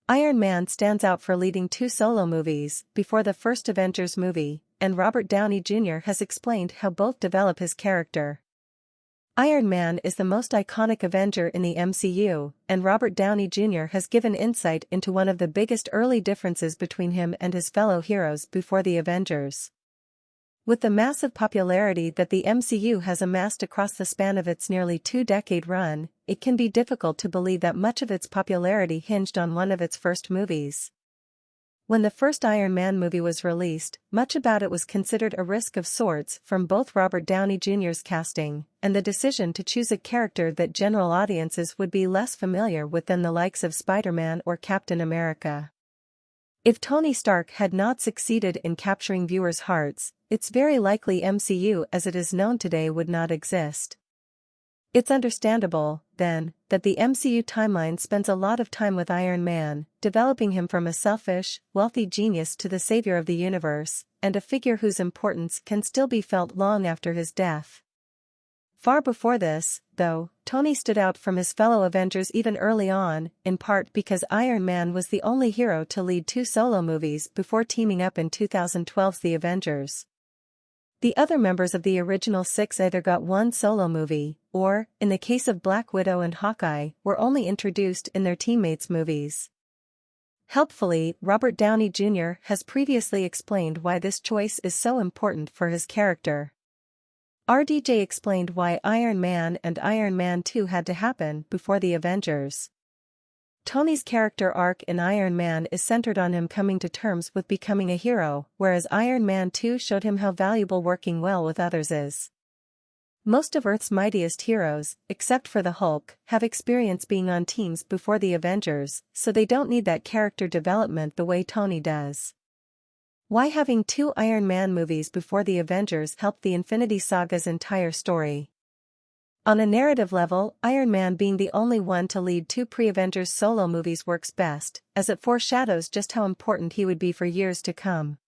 Iron Man stands out for leading 2 solo movies before the first Avengers movie, and Robert Downey Jr. has explained how both develop his character. Iron Man is the most iconic Avenger in the MCU, and Robert Downey Jr. has given insight into one of the biggest early differences between him and his fellow heroes before the Avengers. With the massive popularity that the MCU has amassed across the span of its nearly 2-decade run, it can be difficult to believe that much of its popularity hinged on one of its first movies. When the first Iron Man movie was released, much about it was considered a risk of sorts from both Robert Downey Jr.'s casting and the decision to choose a character that general audiences would be less familiar with than the likes of Spider-Man or Captain America. If Tony Stark had not succeeded in capturing viewers' hearts, it's very likely MCU as it is known today would not exist. It's understandable, then, that the MCU timeline spends a lot of time with Iron Man, developing him from a selfish, wealthy genius to the savior of the universe, and a figure whose importance can still be felt long after his death. Far before this, though, Tony stood out from his fellow Avengers even early on, in part because Iron Man was the only hero to lead 2 solo movies before teaming up in 2012's The Avengers. The other members of the original 6 either got 1 solo movie, or, in the case of Black Widow and Hawkeye, were only introduced in their teammates' movies. Helpfully, Robert Downey Jr. has previously explained why this choice is so important for his character. RDJ explained why Iron Man and Iron Man 2 had to happen before the Avengers. Tony's character arc in Iron Man is centered on him coming to terms with becoming a hero, whereas Iron Man 2 showed him how valuable working well with others is. Most of Earth's mightiest heroes, except for the Hulk, have experience being on teams before the Avengers, so they don't need that character development the way Tony does. Why having 2 Iron Man movies before the Avengers helped the Infinity Saga's entire story? On a narrative level, Iron Man being the only one to lead 2 pre-Avengers solo movies works best, as it foreshadows just how important he would be for years to come.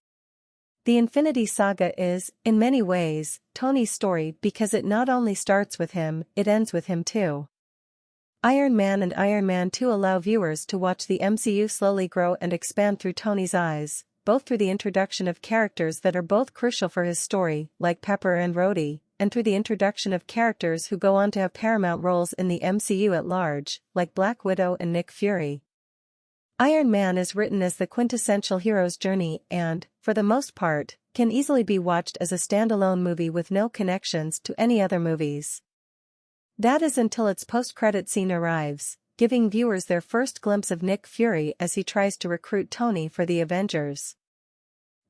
The Infinity Saga is, in many ways, Tony's story because it not only starts with him, it ends with him too. Iron Man and Iron Man 2 allow viewers to watch the MCU slowly grow and expand through Tony's eyes, both through the introduction of characters that are both crucial for his story, like Pepper and Rhodey, and through the introduction of characters who go on to have paramount roles in the MCU at large, like Black Widow and Nick Fury. Iron Man is written as the quintessential hero's journey and, for the most part, can easily be watched as a standalone movie with no connections to any other movies. That is until its post-credit scene arrives, giving viewers their first glimpse of Nick Fury as he tries to recruit Tony for the Avengers.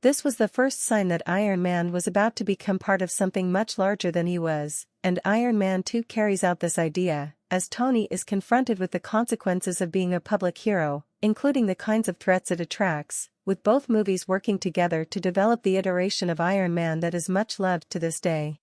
This was the first sign that Iron Man was about to become part of something much larger than he was, and Iron Man 2 carries out this idea, as Tony is confronted with the consequences of being a public hero, including the kinds of threats it attracts, with both movies working together to develop the iteration of Iron Man that is much loved to this day.